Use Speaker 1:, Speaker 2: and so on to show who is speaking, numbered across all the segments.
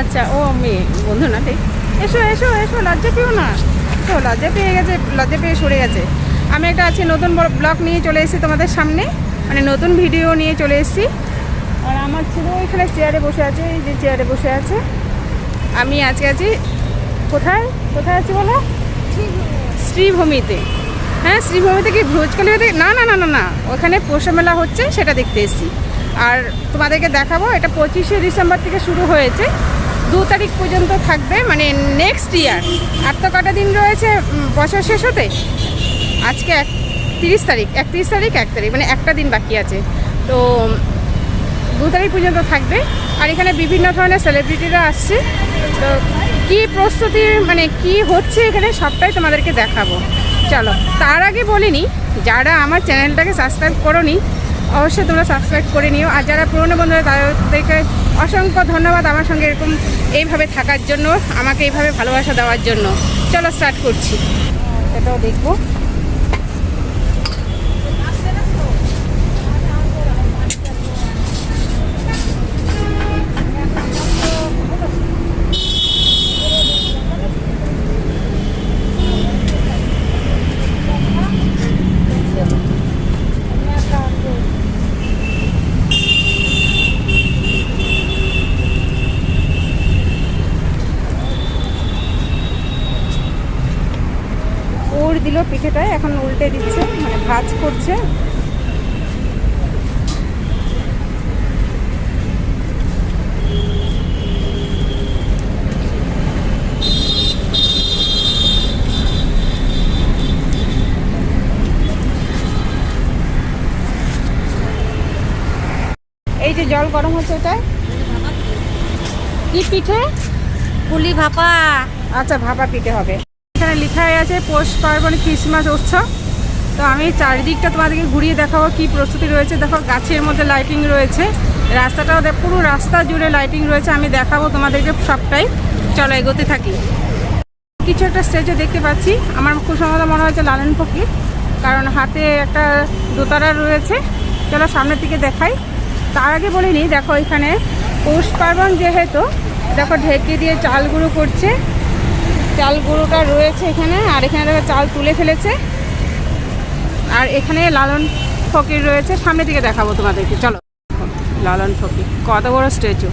Speaker 1: আচ্ছা, ও মেয়ে বন্ধু না, ঠিক। এসো এসো এসো, লজ্জা পেও না। তো লজ্জা পেয়ে গেছে, লজ্জা পেয়ে সরে গেছে। আমি একটা আজকে নতুন ব্লগ নিয়ে চলে এসেছি তোমাদের সামনে, মানে নতুন ভিডিও নিয়ে চলে এসেছি। আর আমার ছেলে এখানে চেয়ারে বসে আছে, এই যে চেয়ারে বসে আছে। আমি আজকে আছি কোথায় কোথায় আছি বলো? শ্রীভূমিতে। হ্যাঁ, শ্রীভূমিতে কি ভোজকলিতে? না না না না না, ওখানে পৌষ মেলা হচ্ছে, সেটা দেখতে এসেছি। আর তোমাদেরকে দেখাবো, এটা 25শে ডিসেম্বর থেকে শুরু হয়েছে, 2 তারিখ পর্যন্ত থাকবে, মানে নেক্সট ইয়ার। আর তো কটা দিন রয়েছে বছর শেষ হতে? আজকে 31 তারিখ, 1 তারিখ, মানে একটা দিন বাকি আছে। তো 2 তারিখ পর্যন্ত থাকবে। আর এখানে বিভিন্ন ধরনের সেলিব্রিটিরা আসছে। তো কী প্রস্তুতি, মানে কি হচ্ছে এখানে, সবটাই তোমাদেরকে দেখাবো। চলো, তার আগে বলিনি, যারা আমার চ্যানেলটাকে সাবস্ক্রাইব করোনি অবশ্যই তোমরা সাবস্ক্রাইব করে নিও। আর যারা পুরনো বন্ধুরা তাদেরকে অসংখ্য ধন্যবাদ আমার সঙ্গে এরকম এইভাবে থাকার জন্য, আমাকে এইভাবে ভালোবাসা দেওয়ার জন্য। চলো স্টার্ট করছি, এটাও দেখবো। দিল পিঠেটায়, এখন উল্টে দিচ্ছে, মানে ভাজ করছে। এই যে জল গরম হচ্ছে, এটাই কি পিঠে?
Speaker 2: পুলি ভাপা।
Speaker 1: আচ্ছা, ভাপা পিঠে হবে। এখানে লেখাই আছে পৌষ পার্বণ ক্রিসমাস উৎসব। তো আমি চারিদিকটা তোমাদেরকে ঘুরিয়ে দেখাবো কি প্রস্তুতি রয়েছে। দেখো, গাছের মধ্যে লাইটিং রয়েছে, রাস্তাটাও পুরো রাস্তা জুড়ে লাইটিং রয়েছে। আমি দেখাবো তোমাদেরকে সবটাই। চলো এগোতে থাকি। কিছু একটা স্টেজে দেখতে পাচ্ছি, আমার খুব সম্ভবত মনে হচ্ছে লালন ফকির, কারণ হাতে একটা দোতারা রয়েছে। চলো সামনের দিকে দেখাই। তার আগে বলিনি, দেখো এখানে পৌষ পার্বণ যেহেতু, দেখো ঢেকে দিয়ে চাল গুঁড়ো করছে। চাল গুঁড়োটা রয়েছে এখানে, আর এখানে দেখো চাল তুলে ফেলেছে। আর এখানে লালন ফকির রয়েছে, সামনের দিকে দেখাবো তোমাদেরকে। চলো, লালন ফকির কত বড় স্ট্যাচু।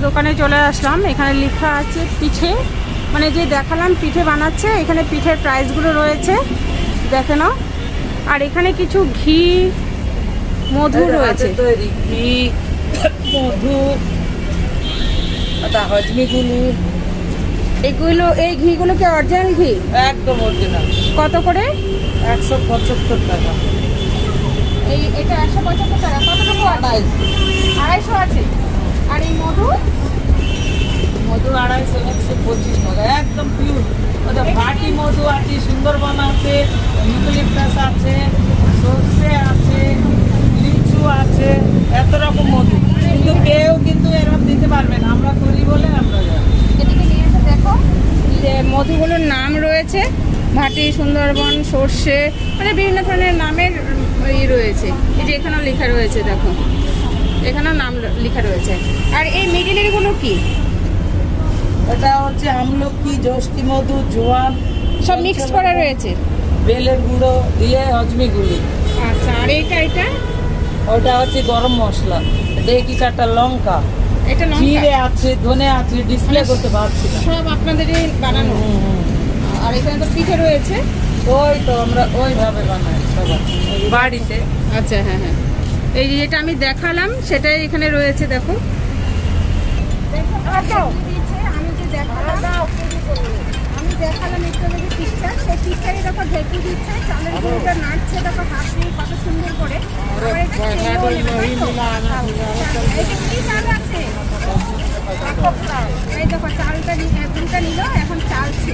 Speaker 1: দোকানে চলে আসলাম, এখানে লেখা আছে পিঠে, মানে যে দেখালাম পিঠে বানাচ্ছে, এখানে পিঠের প্রাইসগুলো রয়েছে, দেখে নাও। আর এখানে কিছু ঘি, মধু রয়েছে,
Speaker 2: ঘি, মধু, হজমিগুলি,
Speaker 1: এগুলো, এই ঘিগুলো কি অরিজিনাল ঘি?
Speaker 2: একদম অরিজিনাল।
Speaker 1: কত করে?
Speaker 2: 175 টাকা।
Speaker 1: এটা 175 টাকা। কতটুকু? 250 আছে। আর এই মধু?
Speaker 2: মধু 250, 125 টাকা, একদম পিওর। ওটা ভাটি মধু আছে, সুন্দরবন আছে, ইউক্যালিপটাস আছে, সর্ষে আছে, লিচু আছে, এত রকম মধু। কিন্তু কেউ কিন্তু এরকম দিতে পারবে না, আমরা করি বলে আমরা জানি।
Speaker 1: এদিকে নিয়ে এসে দেখো, যে মধুগুলোর নাম রয়েছে, ভাটি, সুন্দরবন, সর্ষে, মানে বিভিন্ন ধরনের নামের রয়েছে। এই যে এখানেও লেখা রয়েছে, দেখো এখানেও নাম লেখা রয়েছে। আর এই মিডিলের গুলো কি?
Speaker 2: এটা হচ্ছে আমলকি, যষ্টি মধু, জোয়ান,
Speaker 1: সব মিক্স করা রয়েছে,
Speaker 2: বেলের গুঁড়ো দিয়ে হজমিগুলি।
Speaker 1: আচ্ছা, আর এটা
Speaker 2: ওটা হচ্ছে গরম মশলা, দেখি 4টা লঙ্কা,
Speaker 1: এটা
Speaker 2: জিরে আছে, ধনে আছে, ডিসপ্লে করতে পারছি না,
Speaker 1: সব আপনাদেরই বানানো। আর এখানে তো পিঠে রয়েছে,
Speaker 2: ওই তো আমরা ওইভাবে বানাই সবাই বাড়িতে।
Speaker 1: আচ্ছা, হ্যাঁ হ্যাঁ, এই যেটা আমি দেখালাম সেটাই এখানে রয়েছে। দেখো আমি যে দেখালাম একটু আগে যে পিঠটা, সেই পিঠটাই দেখো ঢেকে দিচ্ছে, চালের গুঁড়োটা নাড়ছে, দেখো হাত দিয়ে কত সুন্দর করে। এই দেখো চালটা গুঁড়োটা নিল, এখন চালছে,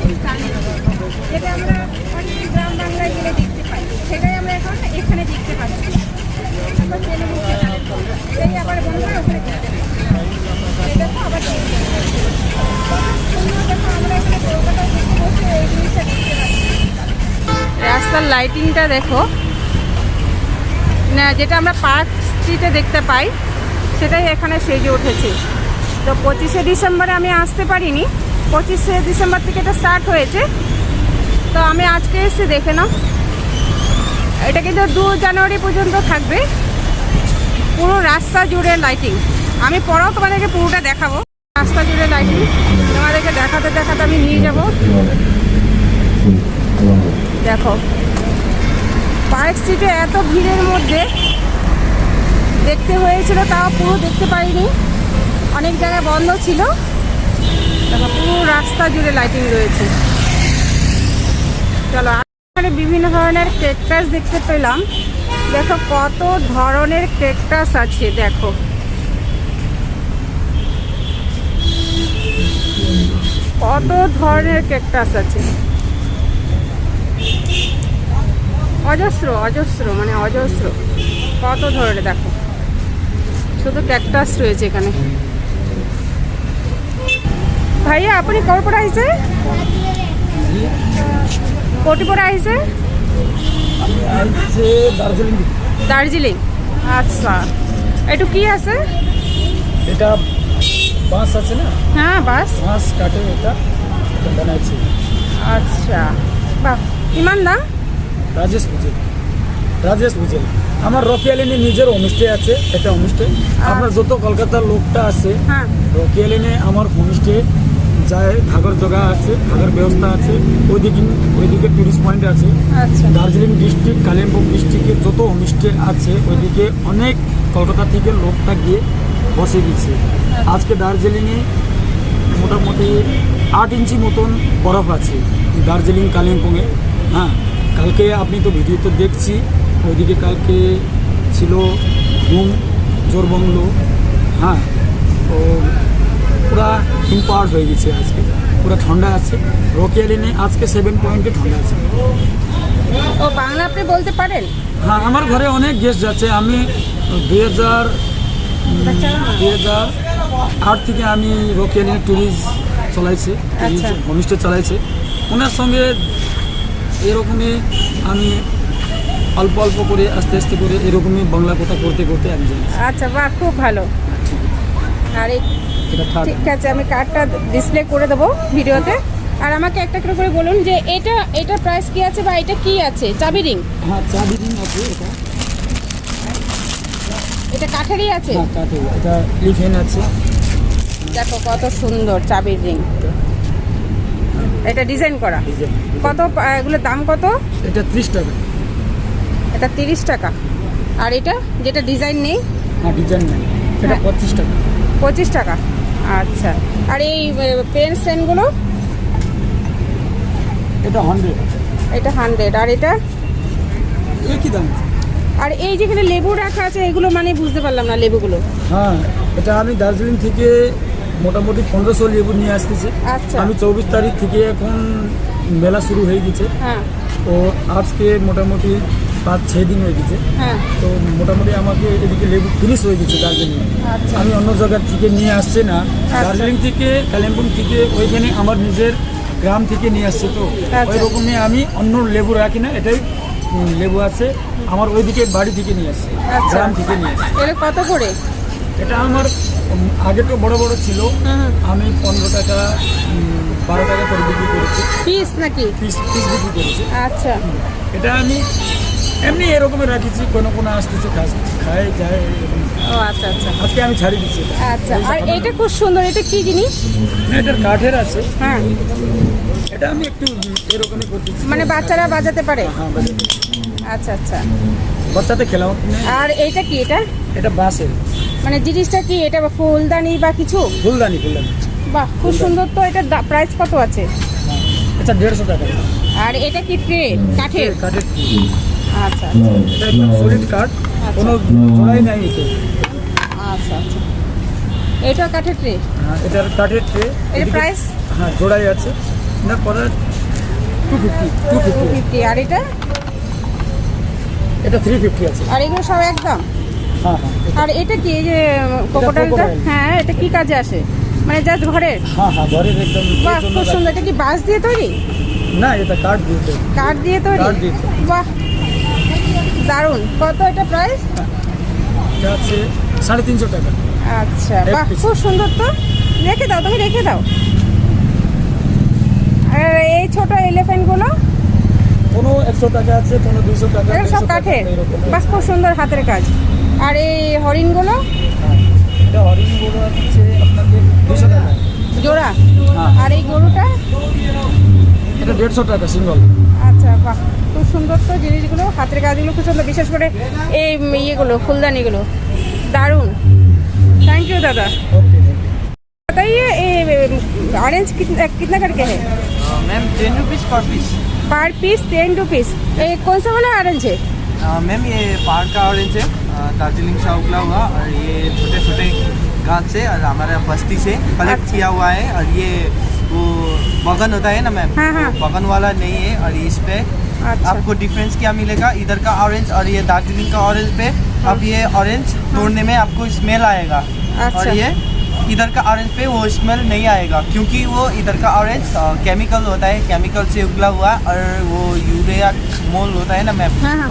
Speaker 1: যেটা আমরা অনেক গ্রাম বাংলায় গেলে দেখতে পাই, সেটাই আমরা এখন এখানে দেখতে পাচ্ছি। এই আবার বন্ধ করে ওখানে দেখতে পাই। এই দেখো আবার রাস্তার লাইটিংটা দেখো, না, যেটা আমরা পার্ক স্ট্রিটে দেখতে পাই সেটাই এখানে সেজে উঠেছে। তো 25শে ডিসেম্বরে আমি আসতে পারিনি, 25শে ডিসেম্বর থেকে এটা স্টার্ট হয়েছে। তো আমি আজকে এসে দেখে নাও, এটা কিন্তু 2 জানুয়ারি পর্যন্ত থাকবে। পুরো রাস্তা জুড়ে লাইটিং, আমি পরেও তোমাদেরকে পুরোটা দেখাবো। রাস্তা জুড়ে লাইটিং তোমাদেরকে দেখাতে দেখাতে আমি নিয়ে যাব। দেখো পার্ক স্ট্রিটে এত ভিড়ের মধ্যে দেখতে হয়েছিল, তাও পুরো দেখতে পাইনি, অনেক জায়গায় বন্ধ ছিল। দেখো পুরো রাস্তা জুড়ে লাইটিং রয়েছে। চলো, এখানে বিভিন্ন ধরনের ক্যাকটাস দেখতে পেলাম। দেখো কত ধরনের ক্যাকটাস আছে, দেখো কত ধরনের ক্যাকটাস আছে, অজস্র অজস্র মানে অজস্র, কত ধরনের। দেখো শুধু ক্যাকটাস রয়েছে এখানে। ভাইয়া আপনি কবে পরে আইছে, কোটি পরে আইছে? দার্জিলিং। আচ্ছা, একটু কি আছে?
Speaker 3: এটা বাস আছে না,
Speaker 1: হ্যাঁ বাস
Speaker 3: কাটে এটা বানাইছে।
Speaker 1: আচ্ছা বাহ, ইমান দাম?
Speaker 3: রাজেশ বুঝেল আমার রকিয়ালিনে নিজের হোমস্টে আছে, এটা হোমস্টে। আপনার যত কলকাতার লোকটা আছে
Speaker 1: হ্যাঁ,
Speaker 3: রকিয়ালিনে আমার হোমস্টে যায়, থাকার জায়গা আছে, থাকার ব্যবস্থা আছে। ওইদিকে টুরিস্ট পয়েন্ট আছে।
Speaker 1: আচ্ছা
Speaker 3: দার্জিলিং ডিস্ট্রিক্ট, কালিম্পং ডিস্ট্রিক্টে যত হোমস্টে আছে ওইদিকে অনেক কলকাতা থেকে লোকটা গিয়ে বসে গেছে। আজকে দার্জিলিংয়ে মোটামুটি 8 ইঞ্চি মতন বরফ আছে দার্জিলিং কালিম্পংয়ে। হ্যাঁ, কালকে আপনি তো ভিডিও তো দেখছি, ওইদিকে কালকে ছিল ঘুম জোরবংলো। হ্যাঁ, তো পুরা হিমপাহাড় হয়ে গেছে, আজকে পুরা ঠান্ডা আছে। রকিয়ালিনে আজকে 7 পয়েন্টে ঠান্ডা আছে।
Speaker 1: ও বাংলা আপনি বলতে পারেন?
Speaker 3: হ্যাঁ, আমার ঘরে অনেক গেস্ট যাচ্ছে। আমি 2008 থেকে আমি রকিয়ালিনে ট্যুরিস্ট চলাইছি,
Speaker 1: আচ্ছা।
Speaker 3: হোমস্টে চালাইছে। ওনার সঙ্গে এরকমই আমি অল্প অল্প করে আস্তে আস্তে করে এরকমই বাংলা কথা করতে করতে আমি যাই।
Speaker 1: আচ্ছা বাহ, খুব ভালো। আর
Speaker 3: এটা থার্ড।
Speaker 1: ঠিক আছে, আমি কার্ডটা ডিসপ্লে করে দেবো ভিডিওতে। আর আমাকে একটা করে বলুন যে এটা প্রাইস কি আছে বা এটা কি আছে? চাবি রিং?
Speaker 3: হ্যাঁ, চাবি রিং আছে।
Speaker 1: এটা কাঠেরই আছে?
Speaker 3: হ্যাঁ, কাঠের। এটা লিফেন আছে।
Speaker 1: দেখো কত সুন্দর চাবির রিং, এটা ডিজাইন করা। কত এগুলোর দাম কত?
Speaker 3: এটা 30 টাকা।
Speaker 1: এটা 30 টাকা। আর এটা যেটা ডিজাইন নেই?
Speaker 3: হ্যাঁ, ডিজাইন নেই, এটা
Speaker 1: হ্যাঁ।
Speaker 3: 25 টাকা।
Speaker 1: 25 টাকা। আচ্ছা, আর এই পেন স্ট্যান্ডগুলো?
Speaker 3: এটা 100।
Speaker 1: এটা 100। আর এটা?
Speaker 3: একই দাম।
Speaker 1: আর এই যেখানে লেবু রাখা আছে এগুলো মানে বুঝতে পারলাম না, লেবুগুলো?
Speaker 3: হ্যাঁ, এটা আমি দার্জিলিং থেকে মোটামুটি 1500 লেবু নিয়ে আসতেছি।
Speaker 1: আচ্ছা।
Speaker 3: আমি 24 তারিখ থেকে এখন মেলা শুরু হয়ে গেছে।
Speaker 1: হ্যাঁ
Speaker 3: তো আজকে মোটামুটি 5-6 দিন হয়ে গেছে।
Speaker 1: হ্যাঁ।
Speaker 3: তো মোটামুটি আমাকে এদিকে লেবু ফিনিশ হয়ে গেছে দার্জিলিং।
Speaker 1: আচ্ছা।
Speaker 3: আমি অন্য জায়গা থেকে নিয়ে আসছি না, দার্জিলিং থেকে কালিম্পং থেকে ওইখানে আমার নিজের গ্রাম থেকে নিয়ে আসছে। তো
Speaker 1: আচ্ছা।
Speaker 3: ওই রকমই আমি অন্য লেবু রাখি না, এটাই লেবু আছে আমার ওইদিকে বাড়ি থেকে নিয়ে আসছে,
Speaker 1: আচ্ছা।
Speaker 3: গ্রাম থেকে নিয়ে আসছে।
Speaker 1: এগুলো কত করে?
Speaker 3: এটা আমার আগে তো বড় বড় ছিল,
Speaker 1: হুম।
Speaker 3: আমি 15 টাকা 12 টাকা করে বিক্রি করেছি,
Speaker 1: পিস নাকি?
Speaker 3: পিস বিক্রি করেছি।
Speaker 1: আচ্ছা।
Speaker 3: এটা আমি এমনি এরকমই রাখিছি, কোনো আসতেছে খায় যায় এরকম।
Speaker 1: ও আচ্ছা আচ্ছা
Speaker 3: আজকে আমি ছাড়ি দিচ্ছি এটা।
Speaker 1: আচ্ছা। আর এটা খুব সুন্দর, এটা কি জিনিস?
Speaker 3: না, এটার কাঠের আছে।
Speaker 1: হ্যাঁ,
Speaker 3: এটা আমি একটু এরকমই করতেছি,
Speaker 1: মানে বাচ্চারা বাজাতে পারে?
Speaker 3: হ্যাঁ বাজাতে।
Speaker 1: আচ্ছা আচ্ছা।
Speaker 3: বাচ্চাতে খেলাম।
Speaker 1: আর এটা কি?
Speaker 3: এটা বাঁশের।
Speaker 1: মানে জিনিসটা কি? এটা ফুলদানি বা কিছু?
Speaker 3: ফুলদানি।
Speaker 1: বাহ, খুব সুন্দর। তো এটার প্রাইস কত আছে?
Speaker 3: হ্যাঁ, এটা 150 টাকা।
Speaker 1: আর এটা কি ট্রে কাঠের?
Speaker 3: কাঠের।
Speaker 1: আচ্ছা
Speaker 3: এটা একদম সলিড কাঠ, কোনো জোড়াই নাই এতে।
Speaker 1: আচ্ছা আচ্ছা। এটা কাঠের ট্রে?
Speaker 3: হ্যাঁ, এটার কাঠের ট্রে।
Speaker 1: এর প্রাইস?
Speaker 3: হ্যাঁ, জোড়াই আছে। না পরে 250।
Speaker 1: 250। আর এটা?
Speaker 3: এটা 350 আছে।
Speaker 1: আর এগুলো সব একদম?
Speaker 3: হ্যাঁ।
Speaker 1: আর এটা কি, এই যে কোকোডাইলটা?
Speaker 3: crocodile।
Speaker 1: হ্যাঁ, এটা কি কাজে আসে? মানে জাস্ট ঘরের?
Speaker 3: হ্যাঁ, ঘরের একদম।
Speaker 1: বাহ, খুব সুন্দর। এটা কি বাঁশ দিয়ে তৈরি?
Speaker 3: না, এটা কাঠ দিয়েছে।
Speaker 1: কাঠ দিয়ে তৈরি?
Speaker 3: কাঠ দিয়ে তৈরি।
Speaker 1: বাহ, দারুণ। কত এটা প্রাইস?
Speaker 3: এটা আছে 350 টাকা।
Speaker 1: আচ্ছা
Speaker 3: এক
Speaker 1: বাহ,
Speaker 3: piece।
Speaker 1: খুব সুন্দর তো। রেখে দাও, তুমি রেখে দাও। আর এই ছোট এলিফ্যান্টগুলো
Speaker 3: কোনো 100 টাকা আছে, কোনো 200 টাকা,
Speaker 1: এগুলো সব
Speaker 3: 300 টাকা,
Speaker 1: কাঠের,
Speaker 3: এরকম
Speaker 1: বাহ খুব সুন্দর হাতের কাজ। আর এই হরিণগুলো
Speaker 3: হ্যাঁ। এটা হরিণ গরু হচ্ছে আপনাদের 200 টাকা।
Speaker 1: জোড়া।
Speaker 3: হ্যাঁ।
Speaker 1: আর এই গরুটা
Speaker 3: এটা 150 টাকা সিঙ্গল।
Speaker 1: আচ্ছা বাহ, খুব সুন্দর তো জিনিসগুলো, হাতের কাজগুলো খুব সুন্দর, বিশেষ করে এই ইয়েগুলো ফুলদানিগুলো দারুণ। थैंक यू दादा।
Speaker 3: ओके।
Speaker 1: बताइए ये ऑरेंज कितना करके है?
Speaker 4: Ma'am 10 rupees per piece.
Speaker 1: Per piece 10 rupees. ये कौन सा वाला ऑरेंज है?
Speaker 4: मैम ये पहाड़ का ऑरेंज है, दार्जिलिंग से उगला हुआ, और ये छोटे छोटे गाछ से और हमारे बस्ती से कलेक्ट
Speaker 1: अच्छा।
Speaker 4: किया हुआ है। और ये वो बगन होता है ना मैम,
Speaker 1: हाँ, हाँ।
Speaker 4: वो बगन वाला नहीं है। और इस पे
Speaker 1: अच्छा।
Speaker 4: आपको डिफरेंस क्या मिलेगा, इधर का ऑरेंज और ये दार्जिलिंग का ऑरेंज पे अब ये ऑरेंज तोड़ने में आपको स्मेल आएगा,
Speaker 1: अच्छा।
Speaker 4: और ये इधर का ऑरेंज पे वो स्मेल नहीं आएगा, क्योंकि वो इधर का ऑरेंज केमिकल होता है, केमिकल से उगला हुआ, और वो यूरिया मोल होता है ना मैम,
Speaker 1: हाँ, हाँ।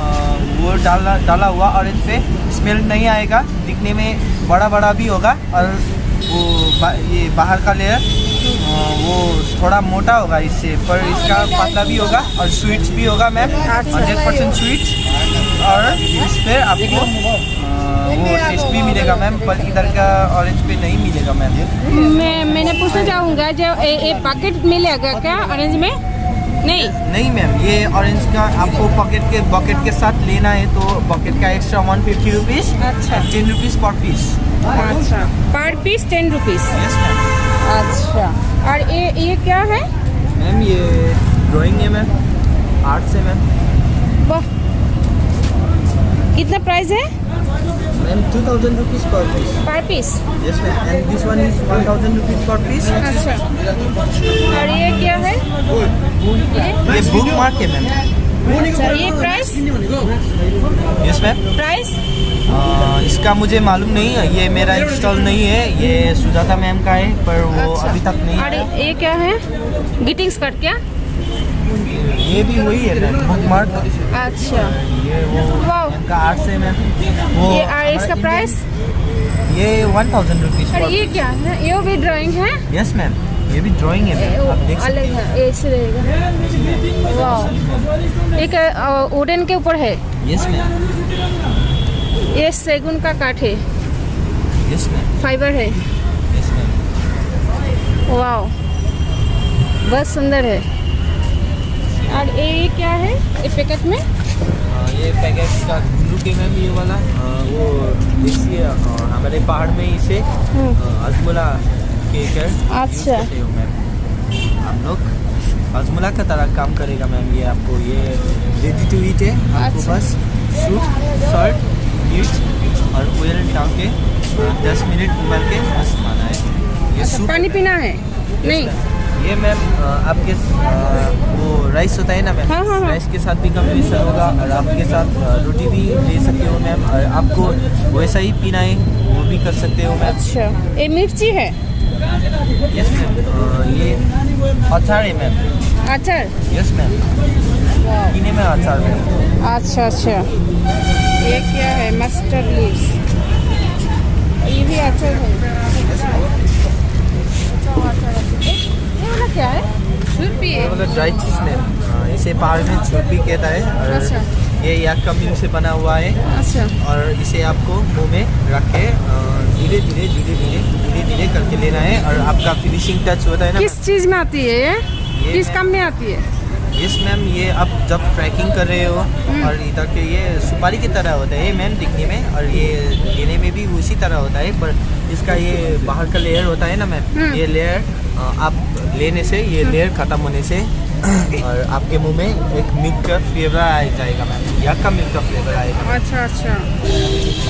Speaker 4: वो डाला हुआ ऑरेंज पे स्मेल नहीं आएगा, दिखने में बड़ा बड़ा भी होगा, और वो ये बाहर का लेयर वो थोड़ा मोटा होगा इससे, पर इसका पतला भी होगा और स्वीट्स भी होगा मैम,
Speaker 1: अच्छा।
Speaker 4: 100% स्वीट्स, और इस पे आपको वो टेस्ट भी मिलेगा मैम, पर इधर का ऑरेंज पे नहीं मिलेगा मैम।
Speaker 1: मैंने पूछना चाहूँगा जो ये पैकेट मिलेगा क्या ऑरेंज में? नहीं।
Speaker 4: नहीं मैम, ये ऑरेंज का आपको बकेट के साथ लेना है तो बकेट का एक्स्ट्रा 150 रुपीज़,
Speaker 1: अच्छा।
Speaker 4: 10 रुपीज़ पर पीस।
Speaker 1: अच्छा, पर पीस 10 रुपीस।
Speaker 4: Yes ma'am.
Speaker 1: अच्छा, और ये क्या है?
Speaker 4: मैम ये ड्राइंग है मैम, आर्ट से मैम।
Speaker 1: वाह, कितना प्राइस है
Speaker 4: ma'am 2000 rupees per piece.
Speaker 1: Per piece?
Speaker 4: Yes ma'am, and this one is 1000 rupees per piece.
Speaker 1: अच्छा, और ये क्या है?
Speaker 4: ये बुक मार्क है मैम।
Speaker 1: अच्छा, ये प्राइस?
Speaker 4: Yes ma'am.
Speaker 1: प्राइस?
Speaker 4: इसका मुझे मालूम नहीं है, ये मेरा इंस्टॉल नहीं है, ये सुजाता मैम का है, पर वो
Speaker 1: अच्छा।
Speaker 4: अभी तक नहीं
Speaker 1: और
Speaker 4: है।
Speaker 1: ये क्या है? ग्रीटिंग्स कार्ड क्या?
Speaker 4: ये भी वही है मैम, बुक मार्क।
Speaker 1: अच्छा,
Speaker 4: ये वो
Speaker 1: वाह।
Speaker 4: इनका आर्ट से मैम। वो
Speaker 1: ये और इसका प्राइस?
Speaker 4: ये 1000 रुपीज़
Speaker 1: और
Speaker 4: पर।
Speaker 1: ये क्या है? ये भी ड्राइंग है?
Speaker 4: यस मैम, ये भी ड्राइंग है मैम, आप देख सकते
Speaker 1: अलग है, ऐसे रहेगा। वाह, एक वुडन के ऊपर है।
Speaker 4: हैं। Yes ma'am.
Speaker 1: ये सेगुन का काठ है,
Speaker 4: यस मैम।
Speaker 1: फाइबर है।
Speaker 4: Yes ma'am.
Speaker 1: वाह, बहुत सुंदर है। और ये क्या है ये पैकेट में?
Speaker 4: ये पैकेट का गुल्लू के मैम, ये वाला वो देखिए हमारे पहाड़ में इसे हजमुला केक है।
Speaker 1: अच्छा।
Speaker 4: यूज़ करते हो मैम, हम लोग हजमुला का तरह काम करेगा मैम। ये आपको ये रेडी टू ईट है, आपको
Speaker 1: अच्छा।
Speaker 4: बस सूप, सॉल्ट, ईट और ऑयल डाल के 10 मिनट उबाल के बस खाना है। ये
Speaker 1: अच्छा,
Speaker 4: सूप
Speaker 1: पानी पीना है? नहीं।
Speaker 4: ये मैम आपके वो राइस होता है ना मैम,
Speaker 1: हाँ, हाँ, हाँ।
Speaker 4: राइस के साथ भी कम्बिनेशन होगा, और आपके साथ रोटी भी ले सकते हो मैम, और आपको वैसा ही पीना है वो भी कर सकते हो मैम।
Speaker 1: अच्छा, ये मिर्ची है?
Speaker 4: Yes ma'am. ये अचार है मैम।
Speaker 1: अचार?
Speaker 4: यस मैम,
Speaker 1: वाह,
Speaker 4: पीने में अचार मैम।
Speaker 1: अच्छा अच्छा। ये क्या है? Mustard leaves. ये भी अचार है। ये वाला क्या है? छुरपी
Speaker 4: ये
Speaker 1: है।
Speaker 4: वाला ड्राई चीज़ मैम, इसे पहाड़ में छुरपी कहता है,
Speaker 1: अच्छा।
Speaker 4: और ये याक का मिल से बना हुआ है,
Speaker 1: अच्छा,
Speaker 4: और इसे आपको मुंह में रख के धीरे धीरे धीरे धीरे धीरे धीरे करके लेना है, और आपका फिनिशिंग टच होता है ना।
Speaker 1: किस चीज़ में आती है ये? किस काम में आती है?
Speaker 4: यस मैम, ये आप जब ट्रैकिंग कर रहे हो और इधर के ये सुपारी की तरह होता है मैम दिखने में, और ये लेने में भी उसी तरह होता है, पर इसका ये बाहर का लेयर होता है ना मैम, ये लेयर आप लेने से ये लेयर ख़त्म होने से और आपके मुंह में एक मिल्क का फ्लेवर आ जाएगा मैम, याक का मिल्क का फ्लेवर आएगा।
Speaker 1: अच्छा अच्छा।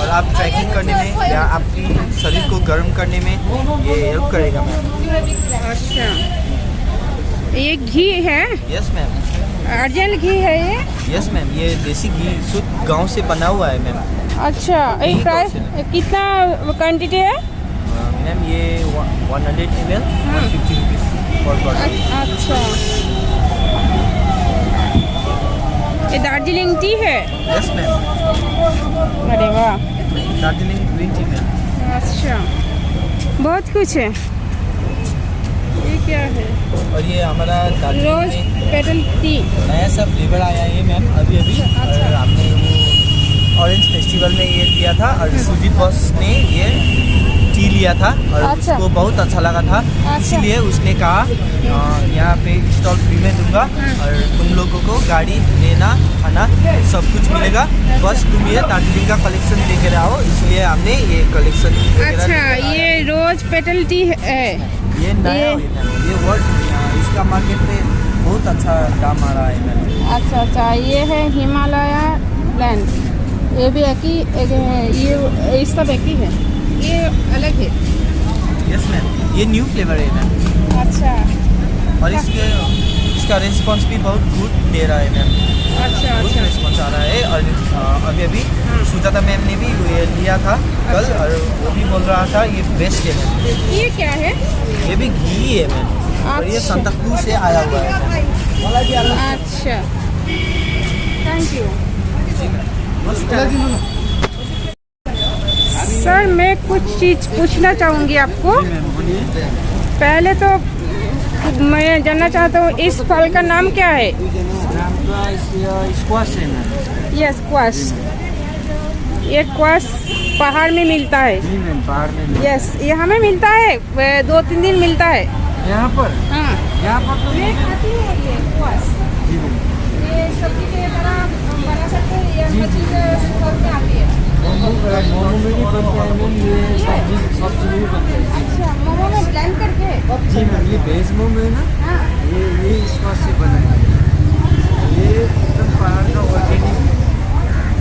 Speaker 4: और आप ट्रैकिंग करने में या आपकी शरीर को गर्म करने में ये हेल्प करेगा मैम।
Speaker 1: अच्छा, ये घी है?
Speaker 4: Yes ma'am.
Speaker 1: अर्जन घी है ये?
Speaker 4: यस मैम, ये देसी घी शुद्ध गांव से बना हुआ है मैम।
Speaker 1: अच्छा,
Speaker 4: घी
Speaker 1: एक प्राइस
Speaker 4: कौन सी
Speaker 1: कितना क्वांटिटी है?
Speaker 4: मैम ये 100 ml 150 रुपीज़ पर बॉटल।
Speaker 1: अच्छा, ये दार्जिलिंग टी है?
Speaker 4: यस मैम,
Speaker 1: अरे वाह,
Speaker 4: दार्जिलिंग ग्रीन टी मैम।
Speaker 1: अच्छा, बहुत कुछ है। ये क्या है?
Speaker 4: और ये हमारा
Speaker 1: रोज
Speaker 4: दार्जिलिंग में
Speaker 1: पेटल टी।
Speaker 4: नया सा फ्लेवर आया है मैम अभी अभी।
Speaker 1: अच्छा।
Speaker 4: और हमने वो ऑरेंज फेस्टिवल में ये लिया था और सुजीत बॉस ने ये टी लिया था और
Speaker 1: अच्छा।
Speaker 4: उसको बहुत अच्छा लगा था, इसलिए उसने कहा यहाँ पे स्टॉल फ्री में दूंगा और तुम लोगों को गाड़ी लेना खाना सब कुछ मिलेगा, बस तुम ये दार्जिलिंग का कलेक्शन लेकर आओ, इसलिए हमने ये कलेक्शन
Speaker 1: अच्छा, ये रोज पेटल टी है।
Speaker 4: ये नया
Speaker 1: ये-
Speaker 4: ये वर्ड इसका मार्केट में बहुत अच्छा दाम आ रहा है मैम।
Speaker 1: अच्छा अच्छा, ये है हिमालय लैंड, ये भी एक ही ये सब एक ही है, ये अलग है।
Speaker 4: यस मैम, ये न्यू फ्लेवर है मैम
Speaker 1: अच्छा
Speaker 4: और इसका रिस्पॉन्स भी बहुत गुड दे रहा है मैम,
Speaker 1: अच्छा
Speaker 4: गुड
Speaker 1: अच्छा।
Speaker 4: रिस्पॉन्स आ रहा है। और अभी अभी सुजाता मैम ने भी ये लिया था कल
Speaker 1: अच्छा।
Speaker 4: और वो भी बोल रहा था ये बेस्ट है मैम।
Speaker 1: ये क्या है?
Speaker 4: ये भी घी है मैम और ये
Speaker 1: अच्छा।
Speaker 4: सांता क्रूज से आया हुआ है।
Speaker 1: अच्छा, थैंक यू सर। मैं कुछ चीज़ पूछना चाहूँगी आपको। पहले तो मैं जानना चाहता हूँ इस फल का नाम क्या है?
Speaker 3: स्क्वाश है मैम।
Speaker 1: ये स्क्वाश, ये स्क्वाश पहाड़ में मिलता है।
Speaker 3: जी मैम, पहाड़ में
Speaker 1: यस, ये हमें मिलता है 2-3 दिन मिलता है।
Speaker 3: यहाँ पर
Speaker 1: हाँ,
Speaker 3: यहाँ पर तो
Speaker 1: मैं खाती हूँ ये स्क्वाश।
Speaker 3: जी मैम,
Speaker 1: ये सब्जी की तरह बना सकते हैं, ये
Speaker 3: जी,
Speaker 1: सब्जी
Speaker 3: जी।
Speaker 1: के फल में आती है।
Speaker 3: मोमो में भी बनता है मैम, ये सब्जी में भी बनता है।
Speaker 1: अच्छा, मोमो में ब्लेंड करके।
Speaker 3: जी मैम, ये वेज मोमो है ना,
Speaker 1: हाँ,
Speaker 3: ये स्क्वाश से बना है। ये एकदम पहाड़ का ऑर्गेनिक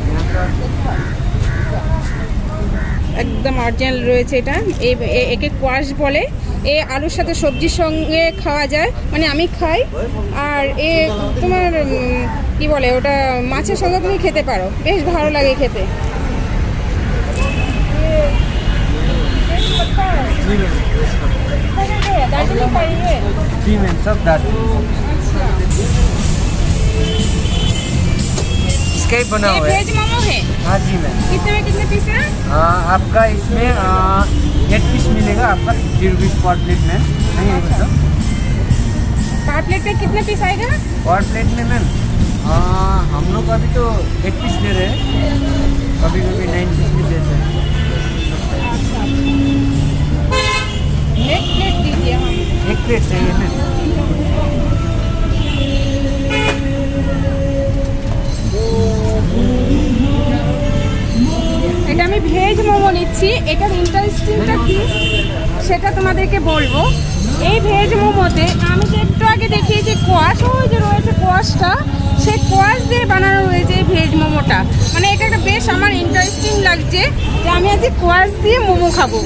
Speaker 3: यहाँ का
Speaker 1: একদম অরিজিনাল রয়েছে এটা। একে কোয়াশ বলে। এ আলুর সাথে সবজির সঙ্গে খাওয়া যায়, মানে আমি খাই। আর এ তোমার কি বলে ওটা, মাছের সঙ্গে তুমি খেতে পারো, বেশ ভালো লাগে খেতে।
Speaker 3: जी मैम,
Speaker 1: দার্জিলিং পাইয়ে।
Speaker 3: जी मैम, सब दार्जिलिंग इसका ही बना
Speaker 1: ये
Speaker 3: हुआ है।
Speaker 1: वेज मोमो है।
Speaker 3: हाँ जी मैम,
Speaker 1: कितने में कितने पीस है?
Speaker 3: आपका इसमें 8 पीस मिलेगा आपका 50 रुपीज़ पर प्लेट में। नहीं है मतलब
Speaker 1: पर प्लेट में कितने पीस आएगा?
Speaker 3: पर प्लेट में मैम हम लोग अभी तो 8 पीस ले रहे हैं, कभी कभी 9 पीस भी देते हैं।
Speaker 1: एक प्लेट दीजिए हम।
Speaker 3: एक प्लेट चाहिए मैम।
Speaker 1: এটা আমি ভেজ মোমো নিচ্ছি। এটার ইন্টারেস্টিংটা কি সেটা তোমাদেরকে বলবো। এই ভেজ মোমোতে আমি যে একটু আগে দেখিয়েছি কোয়াশ, ওই যে রয়েছে কোয়াশটা, সেই কোয়াশ দিয়ে বানানো রয়েছে এই ভেজ মোমোটা। মানে এটা একটা বেশ আমার ইন্টারেস্টিং লাগছে যে আমি আজকে কোয়াশ দিয়ে মোমো খাবো।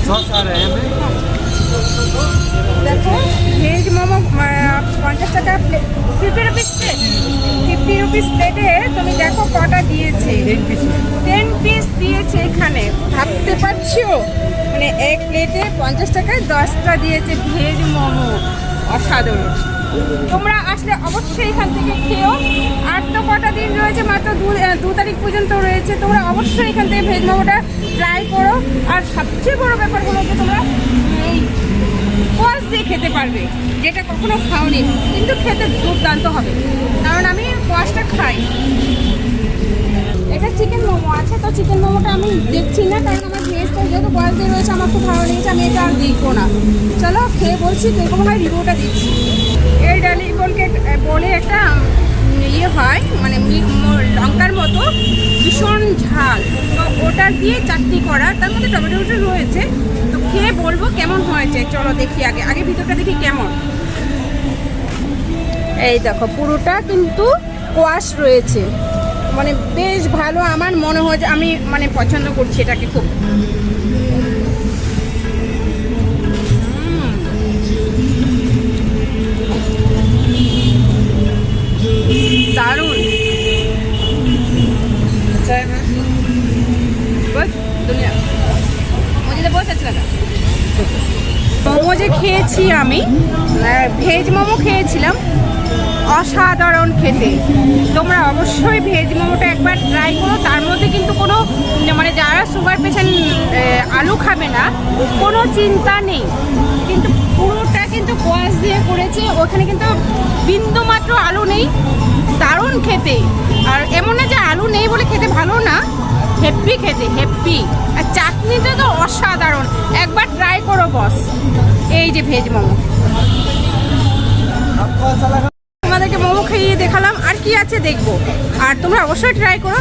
Speaker 3: सॉस आ रहे हैं मैम।
Speaker 1: দেখো ভেজ মোমো 50 টাকা প্লেট, 50 রুপিস প্লেট। 50 রুপিস প্লেটে তুমি দেখো কটা দিয়েছে।
Speaker 3: 10 पीस में
Speaker 1: 10 পিস দিয়েছে এখানে, ভাবতে পারছো? মানে এক প্লেটে 50 টাকায় 10টা দিয়েছে ভেজ মোমো। অসাধারণ। তোমরা আসলে অবশ্যই এখান থেকে খেও। আর তো কটা দিন রয়েছে, মাত্র 2 তারিখ পর্যন্ত রয়েছে। তোমরা অবশ্যই এখান থেকে ভেজ মোমোটা ট্রাই করো। আর সবচেয়ে বড় ব্যাপার হলো যে তোমরা এই কোয়াশ দিয়ে খেতে পারবে, যেটা কখনো খাওনি, কিন্তু খেতে দুর্দান্ত হবে, কারণ আমি কোয়াশটা খাই। এটা চিকেন মোমো আছে, তো চিকেন মোমোটা আমি দেখছি না, কারণ আমার ভেজটা যেহেতু বয়স দিয়ে রয়েছে আমার খুব ভালো লেগেছে, আমি এটা আর দেখবো না। চলো খেয়ে বলছি কীরকম হয়, রিভিউটা দিচ্ছি। এই ডালি বলে একটা ইয়ে হয়, মানে লঙ্কার মতো ভীষণ ঝাল, তো ওটা দিয়ে চাটনি করা, তার মধ্যে টমেটো রয়েছে। তো খেয়ে বলবো কেমন হয়েছে। চলো দেখি, আগে ভিতরটা দেখি কেমন। এই দেখো পুরোটা কিন্তু কোয়াশ রয়েছে, মানে বেশ ভালো। আমার মনে হয় যে আমি মানে পছন্দ করছি এটাকে খুব। दारुण।
Speaker 3: अच्छा है मैम।
Speaker 1: बस दुनिया मुझे तो बहुत अच्छा लगा। মোমো যে খেয়েছি আমি, ভেজ মোমো খেয়েছিলাম, অসাধারণ খেতে। তোমরা অবশ্যই ভেজ মোমোটা একবার ট্রাই করো। তার মধ্যে কিন্তু কোনো মানে যারা সুগার পেশেন্ট আলু খাবে না কোনো চিন্তা নেই, কিন্তু পুরোটা কিন্তু কোয়াশ দিয়ে করেছে, ওখানে কিন্তু বিন্দু মাত্র আলু নেই। দারুণ খেতে, আর এমন না যে আলু নেই বলে খেতে ভালো না, হেপ্পি খেতে, হেপ্পি। আর চাটনিটা তো অসাধারণ, একবার ট্রাই করো বস। এই যে ভেজ মোমো, তোমাদেরকে মোমো খাইয়ে দেখালাম, আর কি আছে দেখবো, আর তোমরা অবশ্যই ট্রাই করো।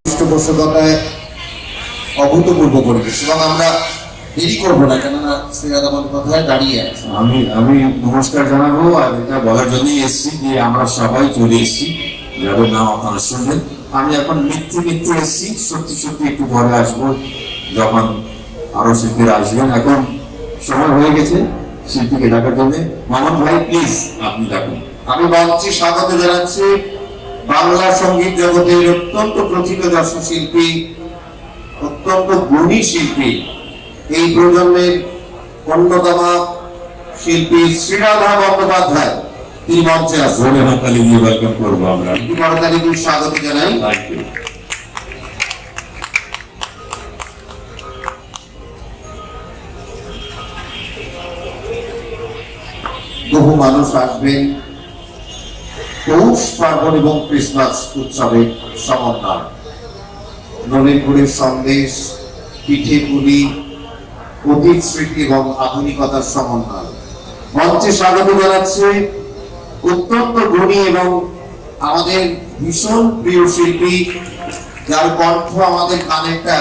Speaker 5: পৃষ্ঠপোষকতায় অভূতপূর্ব পরিবেশ, এবং আমরা দেরি করবো না, কেননা শ্রীরাধা বন্দ্যোপাধ্যায় দাঁড়িয়ে আছে।
Speaker 6: আমি নমস্কার জানাবো, আর এটা বলার জন্যই এসেছি যে আমরা সবাই চলে এসেছি, যাদের নাম আপনারা শুনবেন। আমি এখন মিথ্যে এসেছি, সত্যি একটু পরে আসবো যখন আরো শিল্পীরা আসবেন। এখন সময় হয়ে গেছে শিল্পীকে ডাকার জন্য। মামুন ভাই প্লিজ আপনি ডাকুন।
Speaker 5: আমি মঞ্চে স্বাগত জানাচ্ছি বাংলা সঙ্গীত জগতের অত্যন্ত প্রথিতযশ শিল্পী, অত্যন্ত গুণী শিল্পী, এই প্রজন্মের অন্যতম শিল্পী শ্রীরাধা বন্দ্যোপাধ্যায়। তিনি মঞ্চে আসবেন।
Speaker 6: হাততালি দিয়ে ওয়েলকাম করবো আমরা।
Speaker 5: করতালি দিয়ে স্বাগত জানাই।
Speaker 6: Thank you.
Speaker 5: বহু মানুষ আসবেন পৌষ পার্বণ এবং ক্রিসমাস উৎসবের সমন্বয়। নলেনপুরের সন্দেশ, পিঠে পুলি, অতীত স্মৃতি এবং আধুনিকতার সমন্বয়। মঞ্চে স্বাগত জানাচ্ছে অত্যন্ত গুণী এবং আমাদের ভীষণ প্রিয় শিল্পী, যার কণ্ঠ আমাদের কানে একটা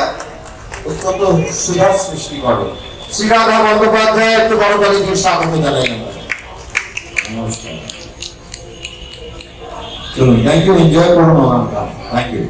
Speaker 5: অত্যন্ত সুধার সৃষ্টি করে, শ্রীরাধা বন্দ্যোপাধ্যায়। একটু বড় করে স্বাগত জানাই আমরা।
Speaker 6: নমস্কার। চলুন, থ্যাংক ইউ, এনজয় করুন আমরা। Thank you.